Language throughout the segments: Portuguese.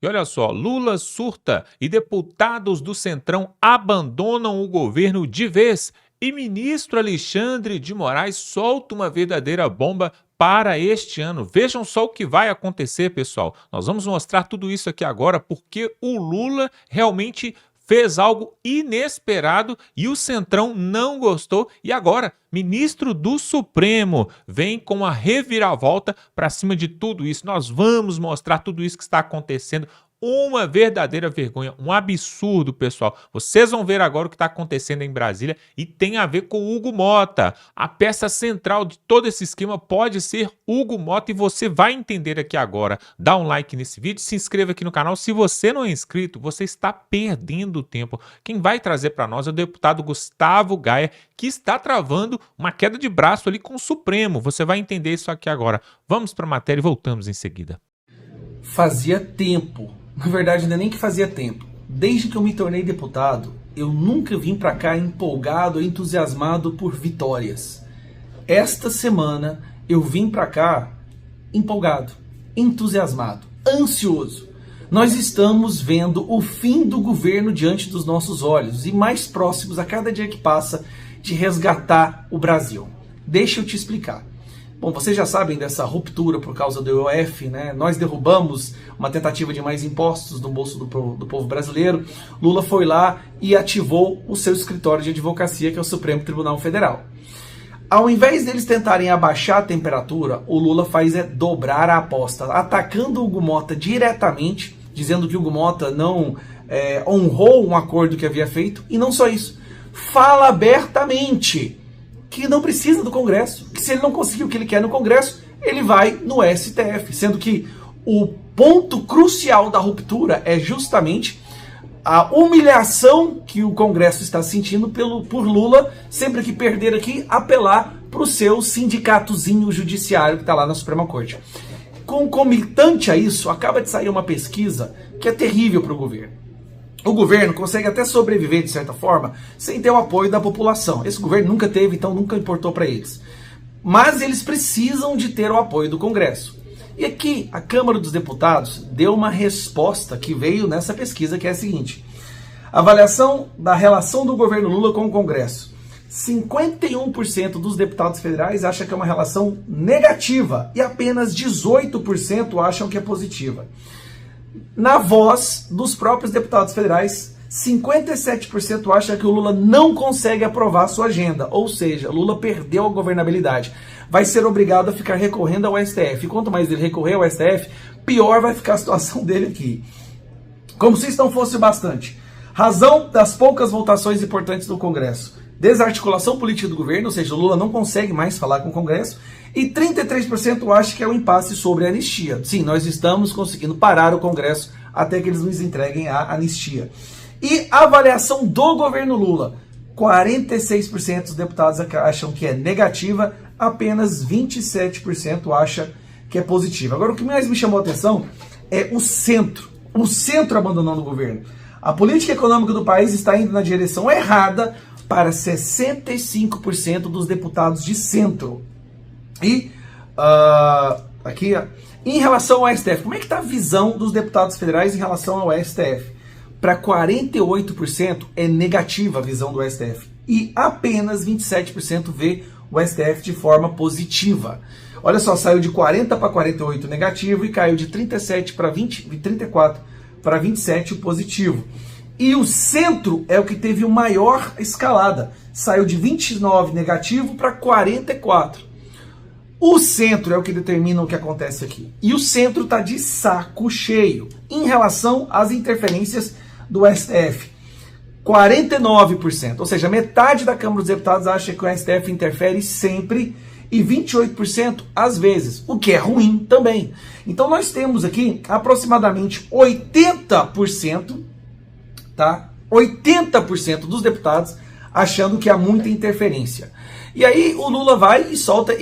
E olha só, Lula surta e deputados do Centrão abandonam o governo de vez. E ministro Alexandre de Moraes solta uma verdadeira bomba para este ano. Vejam só o que vai acontecer, pessoal. Nós vamos mostrar tudo isso aqui agora porque o Lula realmente fez algo inesperado e o Centrão não gostou. E agora, ministro do Supremo vem com a reviravolta para cima de tudo isso. Nós vamos mostrar tudo isso que está acontecendo. Uma verdadeira vergonha, um absurdo, pessoal. Vocês vão ver agora o que está acontecendo em Brasília e tem a ver com Hugo Mota. A peça central de todo esse esquema pode ser Hugo Mota e você vai entender aqui agora. Dá um like nesse vídeo, se inscreva aqui no canal. Se você não é inscrito, você está perdendo tempo. Quem vai trazer para nós é o deputado Gustavo Gaia, que está travando uma queda de braço ali com o Supremo. Você vai entender isso aqui agora. Vamos para a matéria e voltamos em seguida. Fazia tempo. Na verdade, não é nem que fazia tempo. Desde que eu me tornei deputado, eu nunca vim pra cá empolgado, entusiasmado por vitórias. Esta semana, eu vim pra cá empolgado, entusiasmado, ansioso. Nós estamos vendo o fim do governo diante dos nossos olhos e mais próximos a cada dia que passa de resgatar o Brasil. Deixa eu te explicar. Bom, vocês já sabem dessa ruptura por causa do IOF, né? Nós derrubamos uma tentativa de mais impostos no bolso do povo brasileiro. Lula foi lá e ativou o seu escritório de advocacia, que é o Supremo Tribunal Federal. Ao invés deles tentarem abaixar a temperatura, o Lula faz dobrar a aposta, atacando o Hugo Mota diretamente, dizendo que o Hugo Mota não honrou um acordo que havia feito, e não só isso, fala abertamente que não precisa do Congresso, que se ele não conseguir o que ele quer no Congresso, ele vai no STF, sendo que o ponto crucial da ruptura é justamente a humilhação que o Congresso está sentindo por Lula, sempre que perder aqui, apelar para o seu sindicatozinho judiciário que está lá na Suprema Corte. Concomitante a isso, acaba de sair uma pesquisa que é terrível para o governo. O governo consegue até sobreviver, de certa forma, sem ter o apoio da população. Esse governo nunca teve, então nunca importou para eles. Mas eles precisam de ter o apoio do Congresso. E aqui, a Câmara dos Deputados deu uma resposta que veio nessa pesquisa, que é a seguinte. Avaliação da relação do governo Lula com o Congresso. 51% dos deputados federais acham que é uma relação negativa e apenas 18% acham que é positiva. Na voz dos próprios deputados federais, 57% acham que o Lula não consegue aprovar a sua agenda, ou seja, Lula perdeu a governabilidade. Vai ser obrigado a ficar recorrendo ao STF. E quanto mais ele recorrer ao STF, pior vai ficar a situação dele aqui. Como se isso não fosse bastante. Razão das poucas votações importantes no Congresso. Desarticulação política do governo, ou seja, o Lula não consegue mais falar com o Congresso, e 33% acha que é um impasse sobre a anistia. Sim, nós estamos conseguindo parar o Congresso até que eles nos entreguem a anistia. E a avaliação do governo Lula, 46% dos deputados acham que é negativa, apenas 27% acham que é positiva. Agora, o que mais me chamou a atenção é o centro abandonando o governo. A política econômica do país está indo na direção errada para 65% dos deputados de centro. E aqui, em relação ao STF, como é que está a visão dos deputados federais em relação ao STF? Para 48% é negativa a visão do STF e apenas 27% vê o STF de forma positiva. Olha só, saiu de 40 para 48 negativo e caiu de 37 para 34 para 27 o positivo. E o centro é o que teve o maior escalada, saiu de 29 negativo para 44. O centro é o que determina o que acontece aqui. E o centro está de saco cheio em relação às interferências do STF. 49%, ou seja, metade da Câmara dos Deputados acha que o STF interfere sempre e 28% às vezes, o que é ruim também. Então nós temos aqui aproximadamente 80%, tá? 80% dos deputados achando que há muita interferência. E aí o Lula vai e solta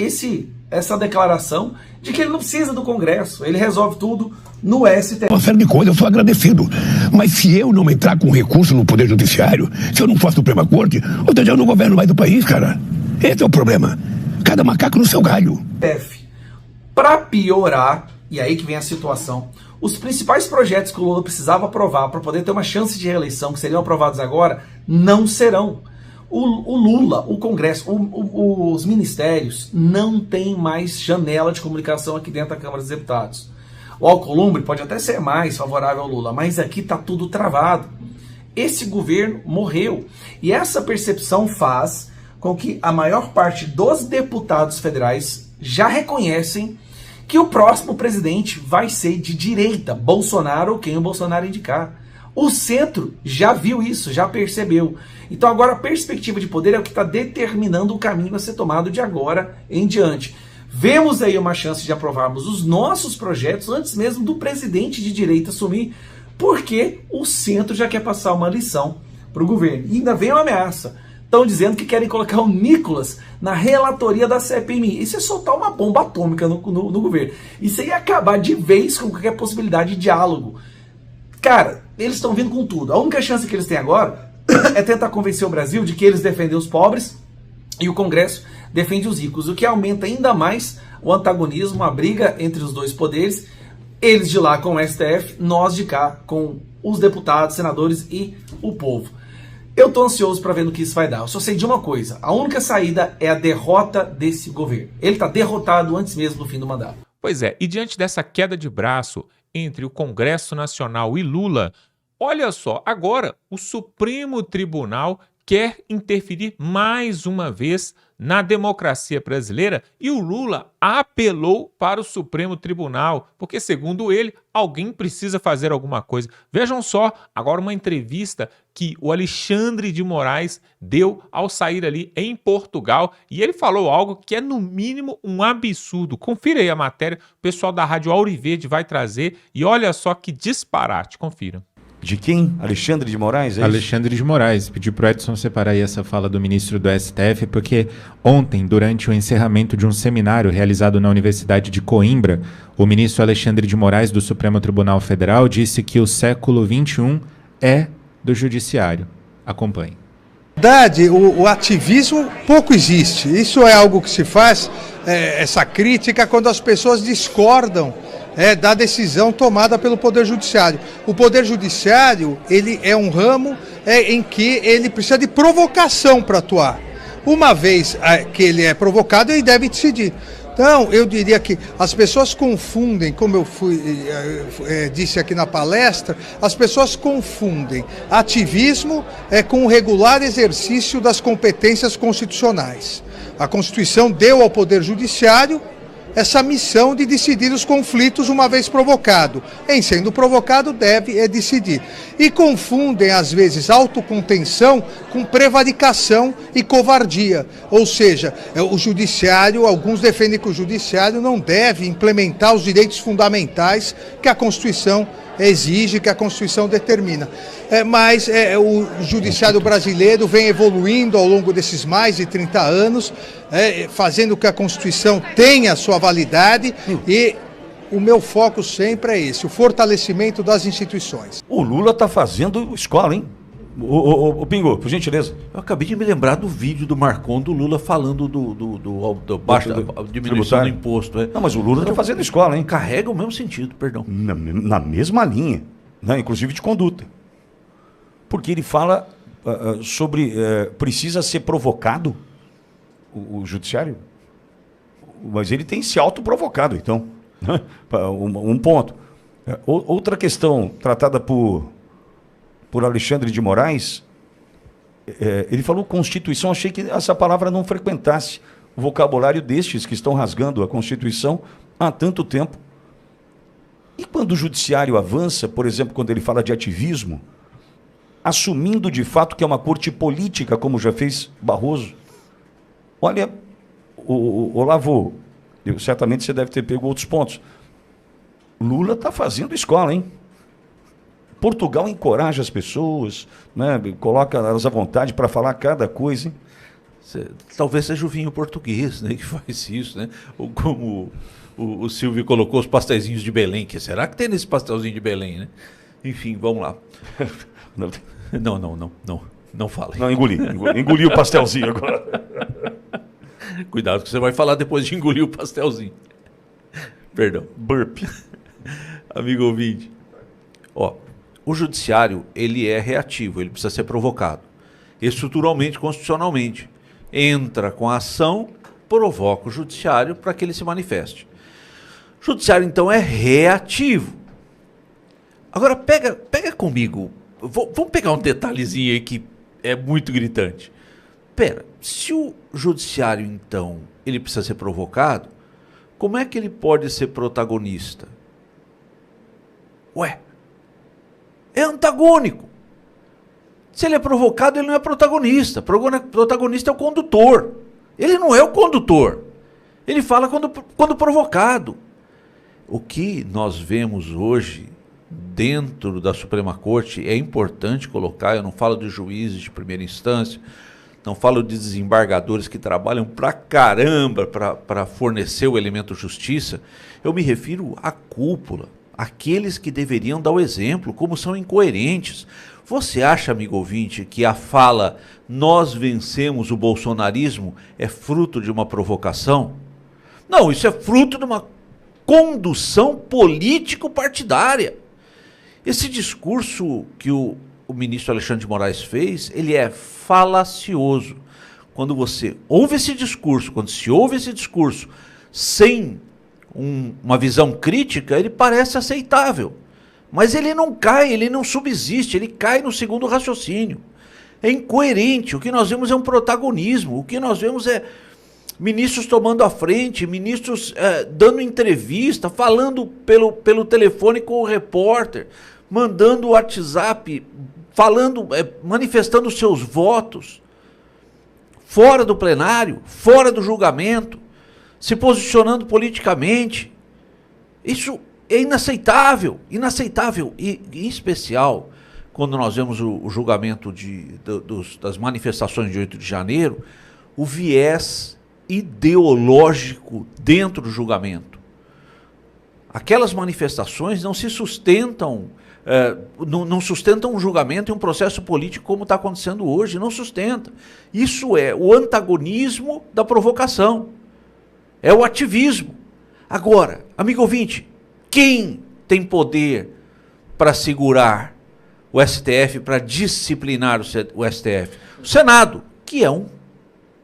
essa declaração de que ele não precisa do Congresso, ele resolve tudo no STF. Uma série de coisas, eu sou agradecido. Mas se eu não entrar com recurso no Poder Judiciário, se eu não for Suprema Corte, ou seja, eu não governo mais do país, cara. Esse é o problema. Cada macaco no seu galho. Para piorar, e aí que vem a situação, Os principais projetos que o Lula precisava aprovar para poder ter uma chance de reeleição, que seriam aprovados agora, não serão. O Lula, o Congresso, os ministérios não têm mais janela de comunicação aqui dentro da Câmara dos Deputados. O Alcolumbre pode até ser mais favorável ao Lula, mas aqui está tudo travado. Esse governo morreu. E essa percepção faz com que a maior parte dos deputados federais já reconhecem que o próximo presidente vai ser de direita, Bolsonaro ou quem o Bolsonaro indicar. O centro já viu isso, já percebeu. Então agora a perspectiva de poder é o que está determinando o caminho a ser tomado de agora em diante. Vemos aí uma chance de aprovarmos os nossos projetos antes mesmo do presidente de direita assumir, porque o centro já quer passar uma lição para o governo. E ainda vem uma ameaça. Estão dizendo que querem colocar o Nicolas na relatoria da CPMI. Isso é soltar uma bomba atômica no governo. Isso ia acabar de vez com qualquer possibilidade de diálogo. Cara, eles estão vindo com tudo. A única chance que eles têm agora é tentar convencer o Brasil de que eles defendem os pobres e o Congresso defende os ricos, o que aumenta ainda mais o antagonismo, a briga entre os dois poderes, eles de lá com o STF, nós de cá com os deputados, senadores e o povo. Eu tô ansioso para ver no que isso vai dar. Eu só sei de uma coisa, a única saída é a derrota desse governo. Ele tá derrotado antes mesmo do fim do mandato. Pois é, e diante dessa queda de braço entre o Congresso Nacional e Lula, olha só, agora o Supremo Tribunal quer interferir mais uma vez na democracia brasileira e o Lula apelou para o Supremo Tribunal, porque, segundo ele, alguém precisa fazer alguma coisa. Vejam só, agora uma entrevista que o Alexandre de Moraes deu ao sair ali em Portugal e ele falou algo que é, no mínimo, um absurdo. Confira aí a matéria, o pessoal da Rádio Auriverde vai trazer e olha só que disparate, confira. De quem? Alexandre de Moraes? É Alexandre de Moraes. Pedi para o Edson separar aí essa fala do ministro do STF, porque ontem, durante o encerramento de um seminário realizado na Universidade de Coimbra, o ministro Alexandre de Moraes, do Supremo Tribunal Federal, disse que o século XXI é do judiciário. Acompanhe. Na verdade, o ativismo pouco existe. Isso é algo que se faz, essa crítica, quando as pessoas discordam da decisão tomada pelo Poder Judiciário. O Poder Judiciário, ele é um ramo em que ele precisa de provocação para atuar. Uma vez que ele é provocado, ele deve decidir. Então, eu diria que as pessoas confundem, como eu disse aqui na palestra, as pessoas confundem ativismo com o regular exercício das competências constitucionais. A Constituição deu ao Poder Judiciário essa missão de decidir os conflitos uma vez provocado. Em sendo provocado, deve decidir. E confundem, às vezes, autocontenção com prevaricação e covardia. Ou seja, o judiciário, alguns defendem que o judiciário não deve implementar os direitos fundamentais que a Constituição exige, que a Constituição determina. Mas o judiciário brasileiro vem evoluindo ao longo desses mais de 30 anos, fazendo que a Constituição tenha sua validade e o meu foco sempre é esse, o fortalecimento das instituições. O Lula está fazendo escola, hein? Ô Pingo, por gentileza. Eu acabei de me lembrar do vídeo do Marcon, do Lula falando do baixa diminuição do imposto. Não, mas o Lula está fazendo escola, hein? Carrega o mesmo sentido, perdão. Na mesma linha, né? Inclusive de conduta. Porque ele fala sobre precisa ser provocado o judiciário, mas ele tem se autoprovocado, então. Né? Um ponto. Outra questão tratada por Alexandre de Moraes, ele falou Constituição, achei que essa palavra não frequentasse o vocabulário destes que estão rasgando a Constituição há tanto tempo. E quando o judiciário avança, por exemplo, quando ele fala de ativismo, assumindo de fato que é uma corte política, como já fez Barroso, olha, Olavo, certamente você deve ter pego outros pontos. Lula está fazendo escola, hein? Portugal encoraja as pessoas, né? Coloca elas à vontade para falar cada coisa, hein? Talvez seja o vinho português, né, que faz isso, né? Ou como o Silvio colocou os pastelzinhos de Belém, que será que tem nesse pastelzinho de Belém, né? Enfim, vamos lá. Não fala. Não, engoli o pastelzinho agora. Cuidado que você vai falar depois de engolir o pastelzinho. Perdão. Burp. amigo ouvinte. Ó, o judiciário, ele é reativo, ele precisa ser provocado. Estruturalmente, constitucionalmente. Entra com a ação, provoca o judiciário para que ele se manifeste. O judiciário, então, é reativo. Agora, pega comigo. Vamos pegar um detalhezinho aí que é muito gritante. Pera, se o judiciário, então, ele precisa ser provocado, como é que ele pode ser protagonista? Ué, é antagônico. Se ele é provocado, ele não é protagonista. Protagonista é o condutor. Ele não é o condutor. Ele fala quando provocado. O que nós vemos hoje dentro da Suprema Corte é importante colocar. Eu não falo de juízes de primeira instância, não falo de desembargadores que trabalham pra caramba para fornecer o elemento justiça. Eu me refiro à cúpula, aqueles que deveriam dar o exemplo, como são incoerentes. Você acha, amigo ouvinte, que a fala "nós vencemos o bolsonarismo" é fruto de uma provocação? Não, isso é fruto de uma condução político-partidária. Esse discurso que o ministro Alexandre de Moraes fez, ele é falacioso. Quando você ouve esse discurso, quando se ouve esse discurso sem uma visão crítica, ele parece aceitável. Mas ele não cai, ele não subsiste, ele cai no segundo raciocínio. É incoerente. O que nós vemos é um protagonismo. O que nós vemos é ministros tomando a frente, ministros dando entrevista, falando pelo telefone com o repórter, mandando o WhatsApp, falando, manifestando seus votos, fora do plenário, fora do julgamento, se posicionando politicamente. Isso é inaceitável, inaceitável. E em especial, quando nós vemos o julgamento das manifestações de 8 de janeiro, o viés ideológico dentro do julgamento. Aquelas manifestações não se sustentam, não sustentam um julgamento e um processo político como está acontecendo hoje, não sustenta. Isso é o antagonismo da provocação, é o ativismo. Agora, amigo ouvinte, quem tem poder para segurar o STF, para disciplinar o STF? O Senado, que é o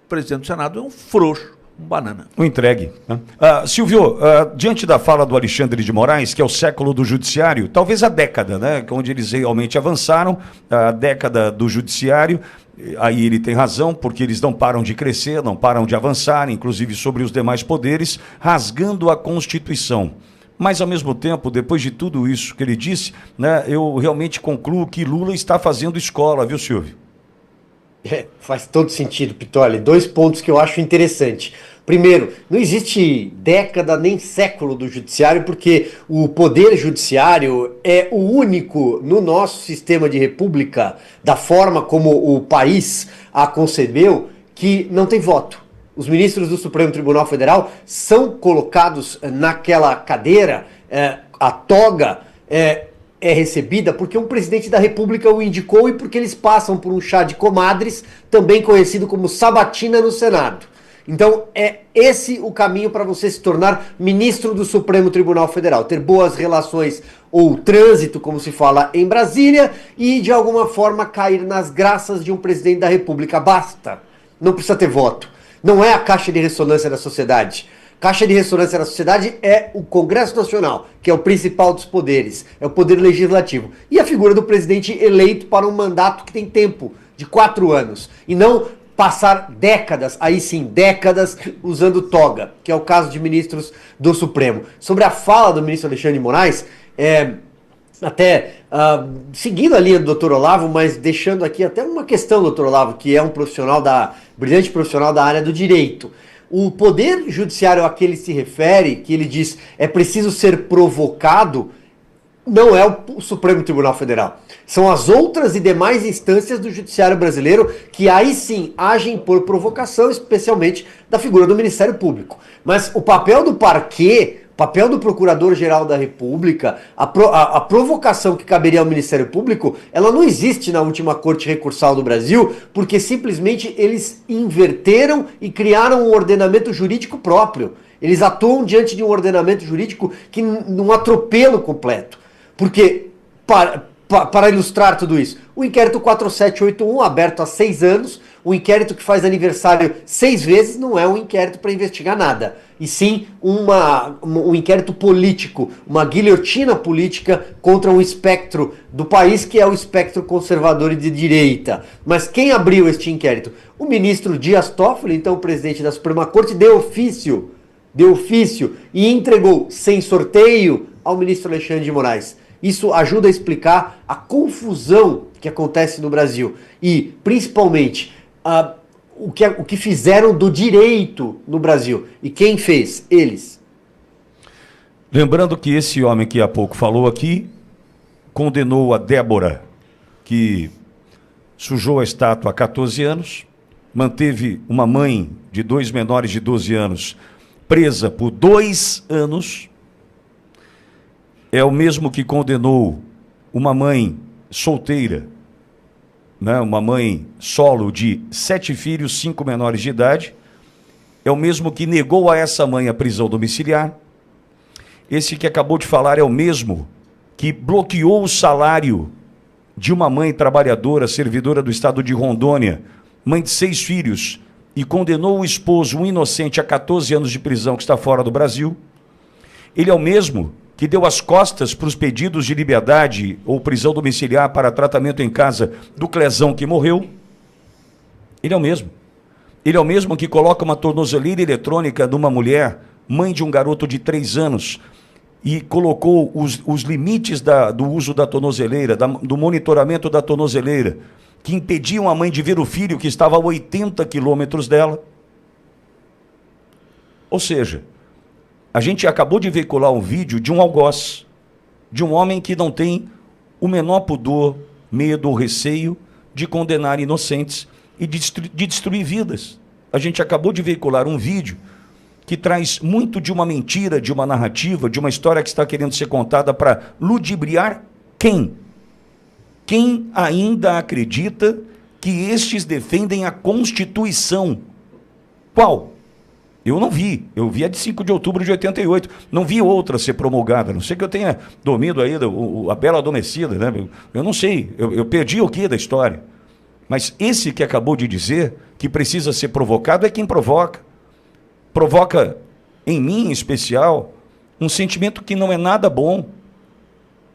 presidente do Senado é um frouxo, um banana. Um entregue. Né? Silvio, diante da fala do Alexandre de Moraes, que é o século do judiciário, talvez a década, né, onde eles realmente avançaram, a década do judiciário, aí ele tem razão, porque eles não param de crescer, não param de avançar, inclusive sobre os demais poderes, rasgando a Constituição. Mas, ao mesmo tempo, depois de tudo isso que ele disse, né, eu realmente concluo que Lula está fazendo escola, viu, Silvio? Faz todo sentido, Pitoli. 2 pontos que eu acho interessante. Primeiro, não existe década nem século do judiciário, porque o poder judiciário é o único no nosso sistema de república, da forma como o país a concebeu, que não tem voto. Os ministros do Supremo Tribunal Federal são colocados naquela cadeira, a toga é recebida porque um presidente da República o indicou e porque eles passam por um chá de comadres, também conhecido como sabatina no Senado. Então é esse o caminho para você se tornar ministro do Supremo Tribunal Federal, ter boas relações ou trânsito, como se fala em Brasília, e de alguma forma cair nas graças de um presidente da República. Basta, não precisa ter voto. Não é a caixa de ressonância da sociedade. Caixa de ressonância da sociedade é o Congresso Nacional, que é o principal dos poderes, é o poder legislativo. E a figura do presidente eleito para um mandato que tem tempo, de 4 anos. E não passar décadas, aí sim, décadas, usando toga, que é o caso de ministros do Supremo. Sobre a fala do ministro Alexandre de Moraes, seguindo a linha do Dr. Olavo, mas deixando aqui até uma questão, Dr. Olavo, que é um brilhante profissional da área do direito. O poder judiciário a que ele se refere, que ele diz é preciso ser provocado, não é o Supremo Tribunal Federal. São as outras e demais instâncias do judiciário brasileiro que aí sim agem por provocação, especialmente da figura do Ministério Público. Mas o papel do parquê, o papel do Procurador-Geral da República, a provocação que caberia ao Ministério Público, ela não existe na última Corte Recursal do Brasil, porque simplesmente eles inverteram e criaram um ordenamento jurídico próprio. Eles atuam diante de um ordenamento jurídico que num atropelo completo. Porque, para ilustrar tudo isso, o inquérito 4781, aberto há 6 anos, o inquérito que faz aniversário 6 vezes, não é um inquérito para investigar nada, e sim um inquérito político, uma guilhotina política contra um espectro do país que é o espectro conservador e de direita. Mas quem abriu este inquérito? O ministro Dias Toffoli, então presidente da Suprema Corte, deu ofício e entregou sem sorteio ao ministro Alexandre de Moraes. Isso ajuda a explicar a confusão que acontece no Brasil e, principalmente, o que fizeram do direito no Brasil. E quem fez? Eles. Lembrando que esse homem que há pouco falou aqui condenou a Débora, que sujou a estátua há 14 anos, manteve uma mãe de 2 menores de 12 anos presa por 2 anos. É o mesmo que condenou uma mãe solteira, né, uma mãe solo de 7 filhos, 5 menores de idade. É o mesmo que negou a essa mãe a prisão domiciliar. Esse que acabou de falar é o mesmo que bloqueou o salário de uma mãe trabalhadora, servidora do estado de Rondônia, mãe de 6 filhos, e condenou o esposo, um inocente, a 14 anos de prisão, que está fora do Brasil. Ele é o mesmo que deu as costas para os pedidos de liberdade ou prisão domiciliar para tratamento em casa do Clezão que morreu. Ele é o mesmo. Ele é o mesmo que coloca uma tornozeleira eletrônica numa mulher, mãe de um garoto de 3 anos, e colocou os limites do uso da tornozeleira, do monitoramento da tornozeleira, que impediam a mãe de ver o filho que estava a 80 quilômetros dela. Ou seja, a gente acabou de veicular um vídeo de um algoz, de um homem que não tem o menor pudor, medo ou receio de condenar inocentes e de destruir vidas. A gente acabou de veicular um vídeo que traz muito de uma mentira, de uma narrativa, de uma história que está querendo ser contada para ludibriar quem? Quem ainda acredita que estes defendem a Constituição? Qual? Eu não vi. Eu vi a de 5 de outubro de 88. Não vi outra ser promulgada. Não sei que eu tenha dormido aí a Bela Adormecida, né? Eu não sei. Eu perdi o que da história. Mas esse que acabou de dizer que precisa ser provocado é quem provoca. Provoca em mim, em especial, um sentimento que não é nada bom,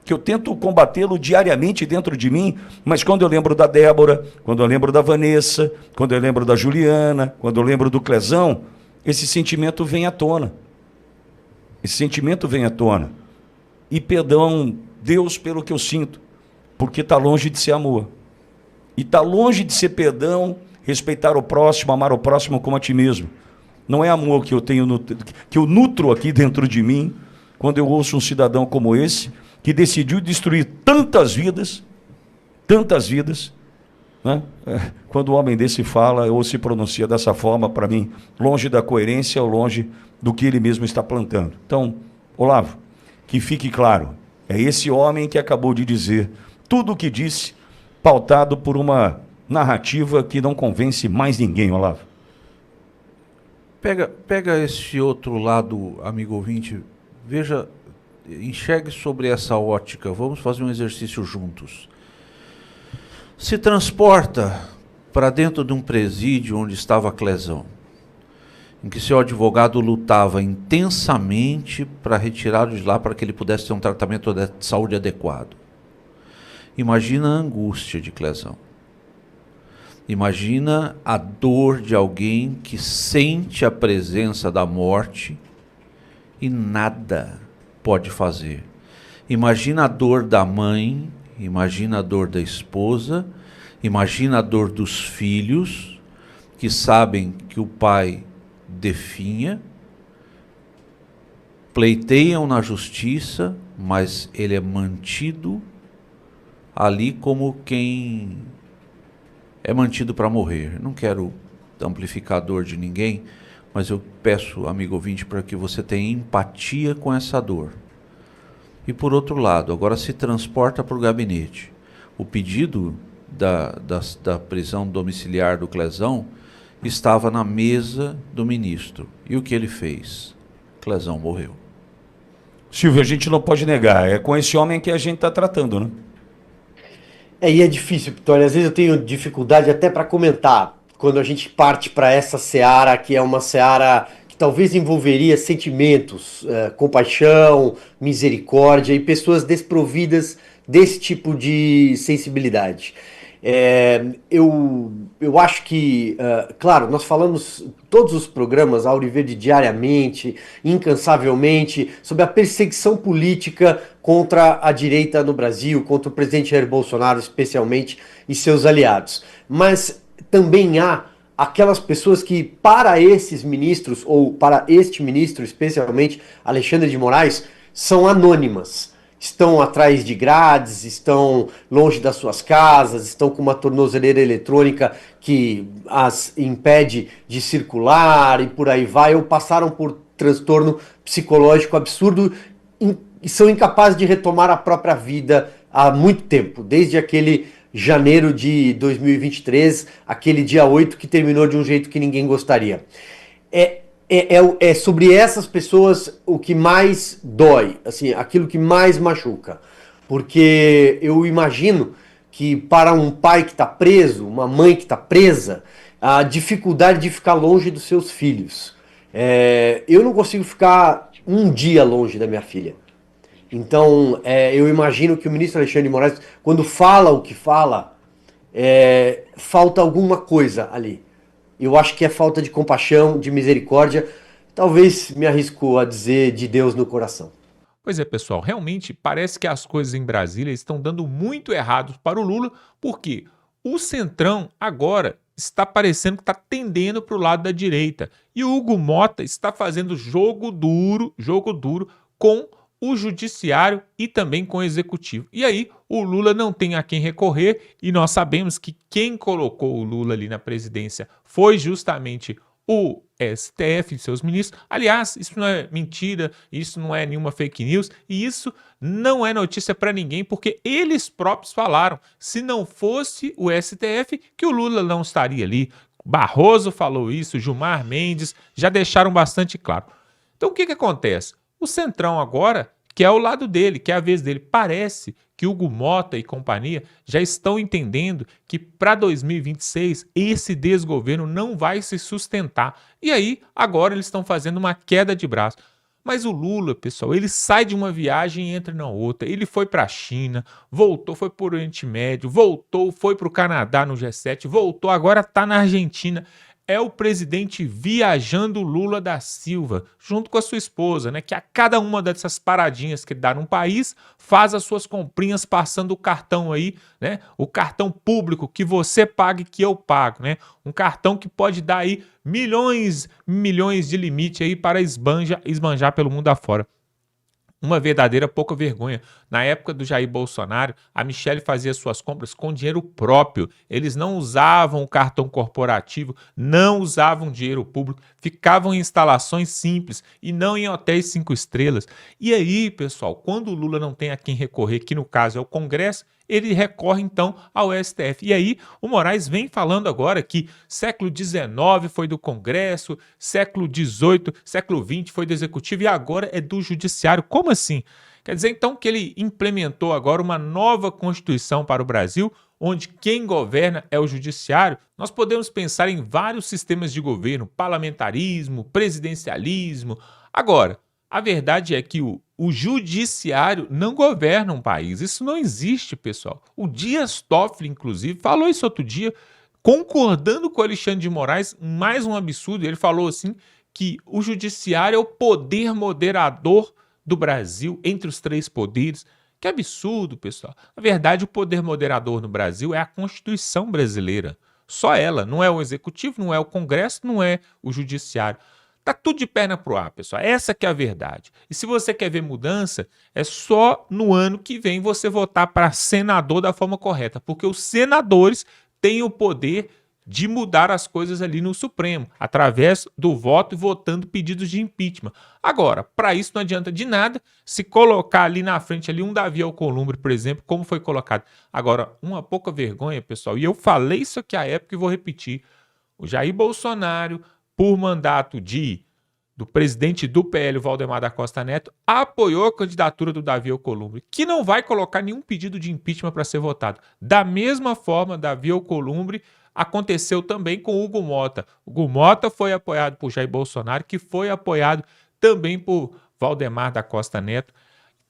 que eu tento combatê-lo diariamente dentro de mim, mas quando eu lembro da Débora, quando eu lembro da Vanessa, quando eu lembro da Juliana, quando eu lembro do Clezão, esse sentimento vem à tona. Esse sentimento vem à tona. E perdão, Deus, pelo que eu sinto, porque está longe de ser amor. E está longe de ser perdão, respeitar o próximo, amar o próximo como a ti mesmo. Não é amor que eu tenho, que eu nutro aqui dentro de mim, quando eu ouço um cidadão como esse, que decidiu destruir tantas vidas, né? Quando um homem desse fala ou se pronuncia dessa forma, para mim, longe da coerência ou longe do que ele mesmo está plantando. Então, Olavo, que fique claro, é esse homem que acabou de dizer tudo o que disse, pautado por uma narrativa que não convence mais ninguém, Olavo. Pega esse outro lado, amigo ouvinte, veja, enxergue sobre essa ótica, vamos fazer um exercício juntos. Se transporta para dentro de um presídio onde estava Clezão, em que seu advogado lutava intensamente para retirá-lo de lá para que ele pudesse ter um tratamento de saúde adequado. Imagina a angústia de Clezão. Imagina a dor de alguém que sente a presença da morte e nada pode fazer. Imagina a dor da mãe, imagina a dor da esposa, imagina a dor dos filhos que sabem que o pai definha, pleiteiam na justiça, mas ele é mantido ali como quem é mantido para morrer. Não quero amplificar a dor de ninguém, mas eu peço, amigo ouvinte, para que você tenha empatia com essa dor. E por outro lado, agora se transporta para o gabinete. O pedido da prisão domiciliar do Clezão estava na mesa do ministro. E o que ele fez? Clezão morreu. Silvio, a gente não pode negar, é com esse homem que a gente está tratando, né? E é difícil, Vitória. Às vezes eu tenho dificuldade até para comentar quando a gente parte para essa seara, que é uma seara que talvez envolveria sentimentos, compaixão, misericórdia e pessoas desprovidas desse tipo de sensibilidade. Eu acho que, claro, nós falamos todos os programas, Auriverde diariamente, incansavelmente, sobre a perseguição política contra a direita no Brasil, contra o presidente Jair Bolsonaro especialmente e seus aliados. Mas também há aquelas pessoas que, para esses ministros, ou para este ministro especialmente, Alexandre de Moraes, são anônimas. Estão atrás de grades, estão longe das suas casas, estão com uma tornozeleira eletrônica que as impede de circular e por aí vai, ou passaram por transtorno psicológico absurdo e são incapazes de retomar a própria vida há muito tempo, desde aquele janeiro de 2023, aquele dia 8 que terminou de um jeito que ninguém gostaria. É sobre essas pessoas o que mais dói, assim, aquilo que mais machuca. Porque eu imagino que para um pai que está preso, uma mãe que está presa, a dificuldade de ficar longe dos seus filhos. Eu não consigo ficar um dia longe da minha filha. Então, eu imagino que o ministro Alexandre de Moraes, quando fala o que fala, falta alguma coisa ali. Eu acho que é falta de compaixão, de misericórdia, talvez me arrisco a dizer de Deus no coração. Pois é, pessoal, realmente parece que as coisas em Brasília estão dando muito errado para o Lula, porque o Centrão agora está parecendo que está tendendo para o lado da direita. E o Hugo Mota está fazendo jogo duro com o judiciário e também com o executivo. E aí o Lula não tem a quem recorrer e nós sabemos que quem colocou o Lula ali na presidência foi justamente o STF e seus ministros. Aliás, isso não é mentira, isso não é nenhuma fake news e isso não é notícia para ninguém porque eles próprios falaram, se não fosse o STF, que o Lula não estaria ali. Barroso falou isso, Gilmar Mendes, já deixaram bastante claro. Então o que acontece? O Centrão agora, que é o lado dele, que é a vez dele, parece que Hugo Mota e companhia já estão entendendo que para 2026 esse desgoverno não vai se sustentar. E aí, agora eles estão fazendo uma queda de braço. Mas o Lula, pessoal, ele sai de uma viagem e entra na outra. Ele foi para a China, voltou, foi para o Oriente Médio, voltou, foi para o Canadá no G7, voltou, agora está na Argentina. É o presidente viajando Lula da Silva, junto com a sua esposa, né? Que a cada uma dessas paradinhas que ele dá num país, faz as suas comprinhas passando o cartão aí, né? O cartão público que você paga e que eu pago, né? Um cartão que pode dar aí milhões de limite aí para esbanjar pelo mundo afora. Uma verdadeira pouca vergonha. Na época do Jair Bolsonaro, a Michelle fazia suas compras com dinheiro próprio. Eles não usavam o cartão corporativo, não usavam dinheiro público, ficavam em instalações simples e não em hotéis 5 estrelas. E aí, pessoal, quando o Lula não tem a quem recorrer, que no caso é o Congresso, ele recorre então ao STF. E aí o Moraes vem falando agora que século XIX foi do Congresso, século XVIII, século XX foi do Executivo e agora é do Judiciário. Como assim? Quer dizer então que ele implementou agora uma nova Constituição para o Brasil, onde quem governa é o Judiciário? Nós podemos pensar em vários sistemas de governo, parlamentarismo, presidencialismo. Agora, a verdade é que o judiciário não governa um país. Isso não existe, pessoal. O Dias Toffoli, inclusive, falou isso outro dia, concordando com o Alexandre de Moraes, mais um absurdo. Ele falou assim que o judiciário é o poder moderador do Brasil, entre os 3 poderes. Que absurdo, pessoal. Na verdade, o poder moderador no Brasil é a Constituição brasileira. Só ela. Não é o Executivo, não é o Congresso, não é o Judiciário. Tá tudo de perna pro ar, pessoal. Essa que é a verdade. E se você quer ver mudança, é só no ano que vem você votar para senador da forma correta, porque os senadores têm o poder de mudar as coisas ali no Supremo, através do voto e votando pedidos de impeachment. Agora, para isso não adianta de nada se colocar ali na frente ali um Davi Alcolumbre, por exemplo, como foi colocado. Agora, uma pouca vergonha, pessoal, e eu falei isso aqui à época e vou repetir. O Jair Bolsonaro, por mandato de do presidente do PL, Valdemar da Costa Neto, apoiou a candidatura do Davi Alcolumbre, que não vai colocar nenhum pedido de impeachment para ser votado. Da mesma forma, Davi Alcolumbre aconteceu também com Hugo Mota. Hugo Mota foi apoiado por Jair Bolsonaro, que foi apoiado também por Valdemar da Costa Neto.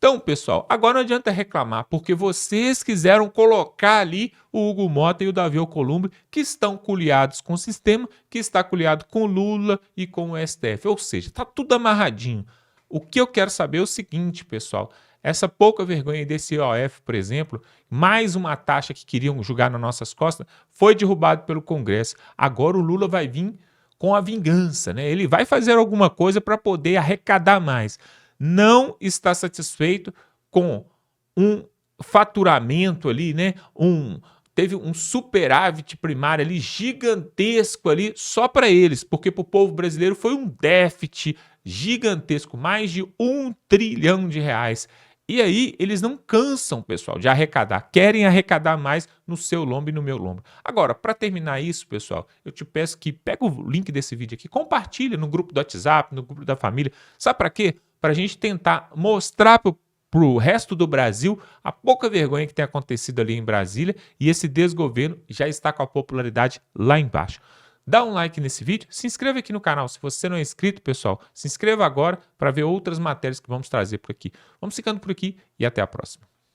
Então, pessoal, agora não adianta reclamar, porque vocês quiseram colocar ali o Hugo Mota e o Davi Alcolumbre, que estão coliados com o sistema, que está coliado com Lula e com o STF. Ou seja, está tudo amarradinho. O que eu quero saber é o seguinte, pessoal. Essa pouca vergonha desse IOF, por exemplo, mais uma taxa que queriam jogar nas nossas costas, foi derrubado pelo Congresso. Agora o Lula vai vir com a vingança, né? Ele vai fazer alguma coisa para poder arrecadar mais. Não está satisfeito com um faturamento ali, né? Teve um superávit primário ali gigantesco ali só para eles, porque para o povo brasileiro foi um déficit gigantesco, mais de R$1 trilhão. E aí eles não cansam, pessoal, de arrecadar, querem arrecadar mais no seu lombo e no meu lombo. Agora, para terminar isso, pessoal, eu te peço que pega o link desse vídeo aqui, compartilha no grupo do WhatsApp, no grupo da família. Sabe para quê? Para a gente tentar mostrar para o resto do Brasil a pouca vergonha que tem acontecido ali em Brasília, e esse desgoverno já está com a popularidade lá embaixo. Dá um like nesse vídeo, se inscreva aqui no canal. Se você não é inscrito, pessoal, se inscreva agora para ver outras matérias que vamos trazer por aqui. Vamos ficando por aqui e até a próxima.